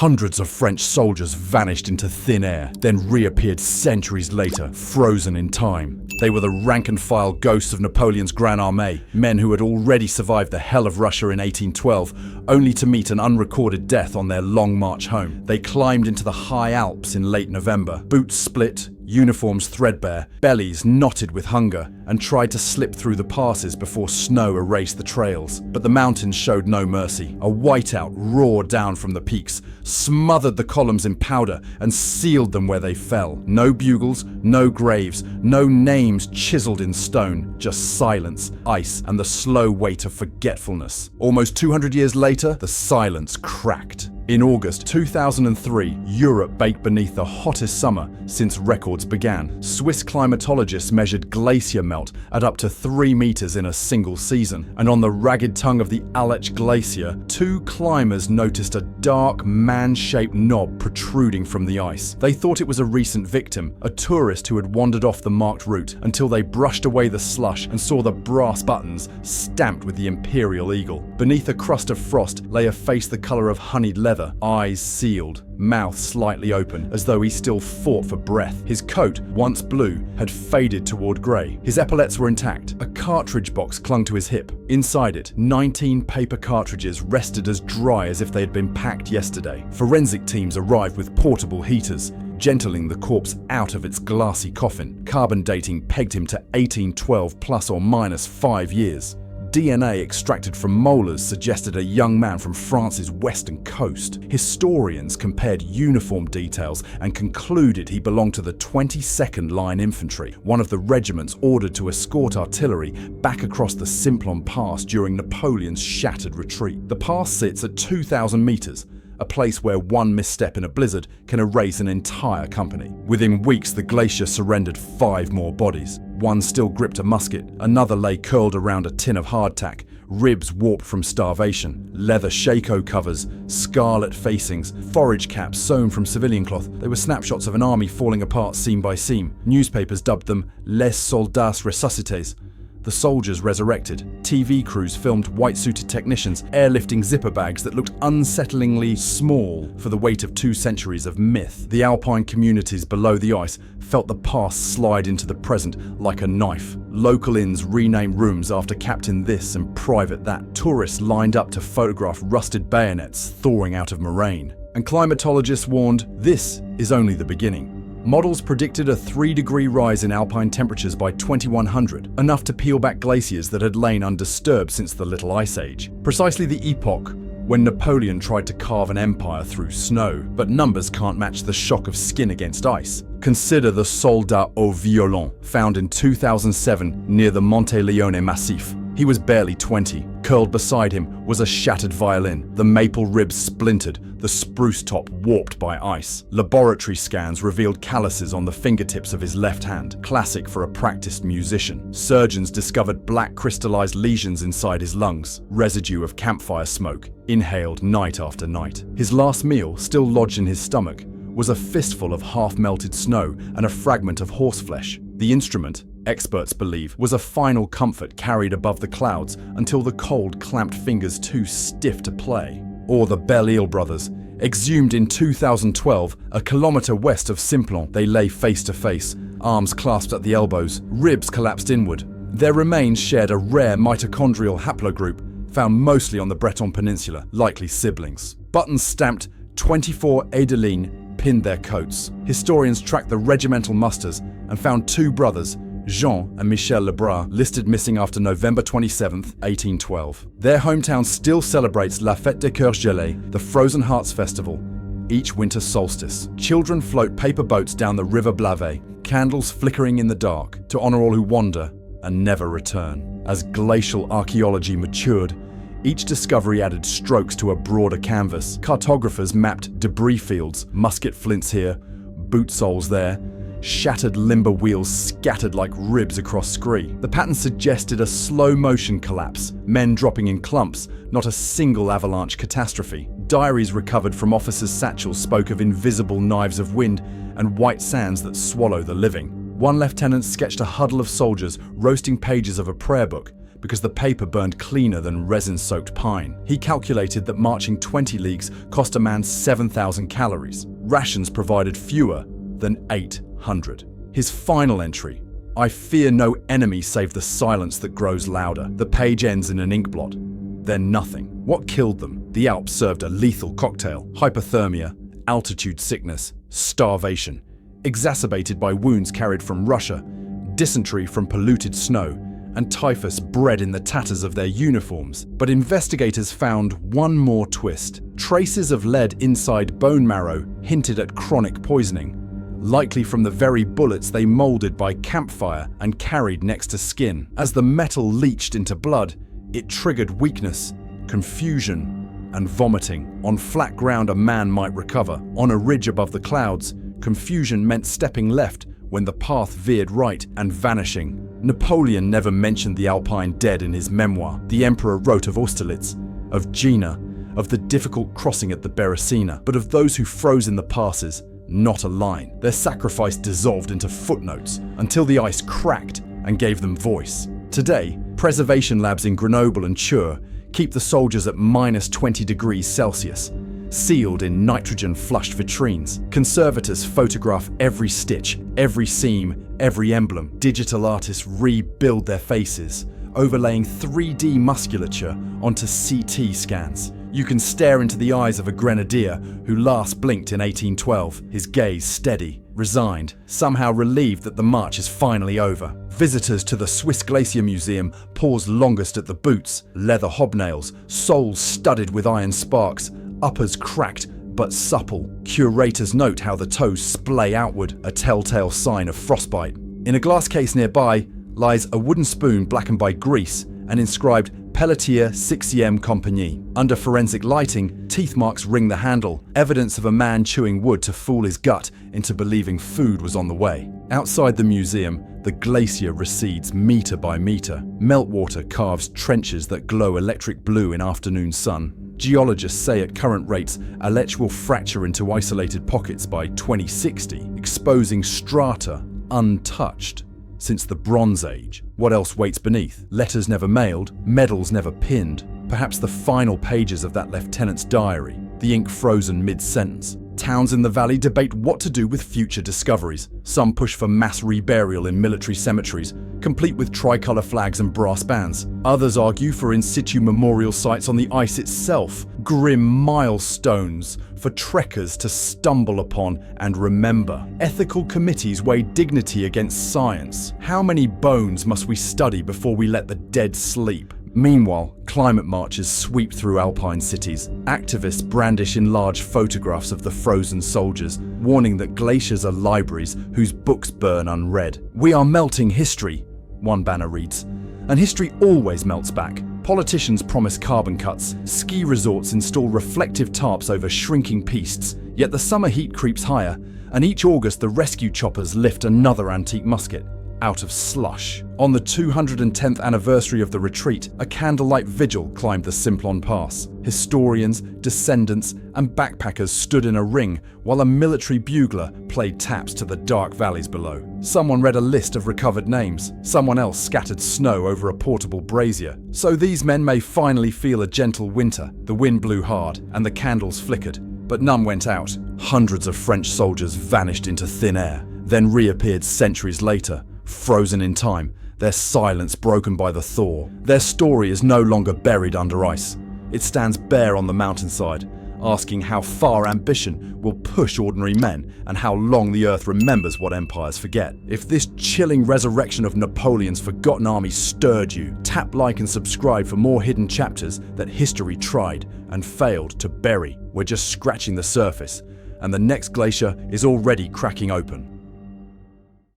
Hundreds of French soldiers vanished into thin air, then reappeared centuries later, frozen in time. They were the rank-and-file ghosts of Napoleon's Grand Armée, men who had already survived the hell of Russia in 1812, only to meet an unrecorded death on their long march home. They climbed into the high Alps in late November, boots split, uniforms threadbare, bellies knotted with hunger, and tried to slip through the passes before snow erased the trails. But the mountains showed no mercy. A whiteout roared down from the peaks, smothered the columns in powder, and sealed them where they fell. No bugles, no graves, no names chiseled in stone, just silence, ice, and the slow weight of forgetfulness. Almost 200 years later, the silence cracked. In August 2003, Europe baked beneath the hottest summer since records began. Swiss climatologists measured glacier melt at up to 3 meters in a single season. And on the ragged tongue of the Aletsch Glacier, 2 climbers noticed a dark, man-shaped knob protruding from the ice. They thought it was a recent victim, a tourist who had wandered off the marked route, until they brushed away the slush and saw the brass buttons stamped with the imperial eagle. Beneath a crust of frost lay a face the color of honeyed leather, eyes sealed, mouth slightly open, as though he still fought for breath. His coat, once blue, had faded toward grey. His epaulettes were intact. A cartridge box clung to his hip. Inside it, 19 paper cartridges rested as dry as if they had been packed yesterday. Forensic teams arrived with portable heaters, gentling the corpse out of its glassy coffin. Carbon dating pegged him to 1812 plus or minus 5 years. DNA extracted from molars suggested a young man from France's western coast. Historians compared uniform details and concluded he belonged to the 22nd Line Infantry, one of the regiments ordered to escort artillery back across the Simplon Pass during Napoleon's shattered retreat. The pass sits at 2,000 meters, a place where one misstep in a blizzard can erase an entire company. Within weeks, the glacier surrendered 5 more bodies. One still gripped a musket, another lay curled around a tin of hardtack, ribs warped from starvation, leather shako covers, scarlet facings, forage caps sewn from civilian cloth. They were snapshots of an army falling apart seam by seam. Newspapers dubbed them Les Soldats Ressuscités, the soldiers resurrected. TV crews filmed white-suited technicians airlifting zipper bags that looked unsettlingly small for the weight of 2 centuries of myth. The alpine communities below the ice felt the past slide into the present like a knife. Local inns renamed rooms after Captain This and Private That. Tourists lined up to photograph rusted bayonets thawing out of moraine. And climatologists warned, this is only the beginning. Models predicted a 3-degree rise in alpine temperatures by 2100, enough to peel back glaciers that had lain undisturbed since the Little Ice Age. Precisely the epoch when Napoleon tried to carve an empire through snow. But numbers can't match the shock of skin against ice. Consider the Soldat au Violon, found in 2007 near the Monte Leone Massif. He was barely 20. Curled beside him was a shattered violin, the maple ribs splintered, the spruce top warped by ice. Laboratory scans revealed calluses on the fingertips of his left hand, classic for a practiced musician. Surgeons discovered black crystallized lesions inside his lungs, residue of campfire smoke, inhaled night after night. His last meal, still lodged in his stomach, was a fistful of half-melted snow and a fragment of horseflesh. The instrument, experts believe, was a final comfort carried above the clouds until the cold clamped fingers too stiff to play. Or the Bellies brothers, exhumed in 2012, a kilometer west of Simplon. They lay face to face, arms clasped at the elbows, ribs collapsed inward. Their remains shared a rare mitochondrial haplogroup found mostly on the Breton Peninsula, likely siblings. Buttons stamped 24 Adeline pinned their coats. Historians tracked the regimental musters and found 2 brothers, Jean and Michel Lebras, listed missing after November 27, 1812. Their hometown still celebrates La Fête des Cœurs Gelés, the Frozen Hearts Festival, each winter solstice. Children float paper boats down the River Blavet, candles flickering in the dark, to honor all who wander and never return. As glacial archaeology matured, each discovery added strokes to a broader canvas. Cartographers mapped debris fields, musket flints here, boot soles there, shattered limber wheels scattered like ribs across scree. The pattern suggested a slow-motion collapse, men dropping in clumps, not a single avalanche catastrophe. Diaries recovered from officers' satchels spoke of invisible knives of wind and white sands that swallow the living. One lieutenant sketched a huddle of soldiers roasting pages of a prayer book, because the paper burned cleaner than resin-soaked pine. He calculated that marching 20 leagues cost a man 7,000 calories. Rations provided fewer than 800. His final entry: "I fear no enemy save the silence that grows louder." The page ends in an inkblot. Then nothing. What killed them? The Alps served a lethal cocktail: hypothermia, altitude sickness, starvation, exacerbated by wounds carried from Russia, dysentery from polluted snow, and typhus bred in the tatters of their uniforms. But investigators found one more twist. Traces of lead inside bone marrow hinted at chronic poisoning, likely from the very bullets they molded by campfire and carried next to skin. As the metal leached into blood, it triggered weakness, confusion, and vomiting. On flat ground, a man might recover. On a ridge above the clouds, confusion meant stepping left when the path veered right and vanishing. Napoleon never mentioned the alpine dead in his memoir. The emperor wrote of Austerlitz, of Jena, of the difficult crossing at the Beresina, but of those who froze in the passes, not a line. Their sacrifice dissolved into footnotes until the ice cracked and gave them voice. Today, preservation labs in Grenoble and Chur keep the soldiers at -20 degrees Celsius, sealed in nitrogen-flushed vitrines. Conservators photograph every stitch, every seam, every emblem. Digital artists rebuild their faces, overlaying 3D musculature onto CT scans. You can stare into the eyes of a grenadier who last blinked in 1812, his gaze steady, resigned, somehow relieved that the march is finally over. Visitors to the Swiss Glacier Museum pause longest at the boots: leather hobnails, soles studded with iron sparks, uppers cracked but supple. Curators note how the toes splay outward, a telltale sign of frostbite. In a glass case nearby lies a wooden spoon blackened by grease and inscribed Pelletier 6e Compagnie. Under forensic lighting, teeth marks ring the handle, evidence of a man chewing wood to fool his gut into believing food was on the way. Outside the museum, the glacier recedes meter by meter. Meltwater carves trenches that glow electric blue in afternoon sun. Geologists say at current rates, Aletsch will fracture into isolated pockets by 2060, exposing strata untouched since the Bronze Age. What else waits beneath? Letters never mailed, medals never pinned, perhaps the final pages of that lieutenant's diary, the ink frozen mid-sentence. Towns in the valley debate what to do with future discoveries. Some push for mass reburial in military cemeteries, complete with tricolour flags and brass bands. Others argue for in situ memorial sites on the ice itself, grim milestones for trekkers to stumble upon and remember. Ethical committees weigh dignity against science. How many bones must we study before we let the dead sleep? Meanwhile, climate marches sweep through alpine cities. Activists brandish enlarged photographs of the frozen soldiers, warning that glaciers are libraries whose books burn unread. "We are melting history," one banner reads, and history always melts back. Politicians promise carbon cuts, ski resorts install reflective tarps over shrinking pistes, yet the summer heat creeps higher, and each August the rescue choppers lift another antique musket out of slush. On the 210th anniversary of the retreat, a candlelight vigil climbed the Simplon Pass. Historians, descendants, and backpackers stood in a ring while a military bugler played taps to the dark valleys below. Someone read a list of recovered names. Someone else scattered snow over a portable brazier. So these men may finally feel a gentle winter. The wind blew hard and the candles flickered, but none went out. Hundreds of French soldiers vanished into thin air, then reappeared centuries later, frozen in time, their silence broken by the thaw. Their story is no longer buried under ice. It stands bare on the mountainside, asking how far ambition will push ordinary men and how long the earth remembers what empires forget. If this chilling resurrection of Napoleon's forgotten army stirred you, tap like and subscribe for more hidden chapters that history tried and failed to bury. We're just scratching the surface, and the next glacier is already cracking open.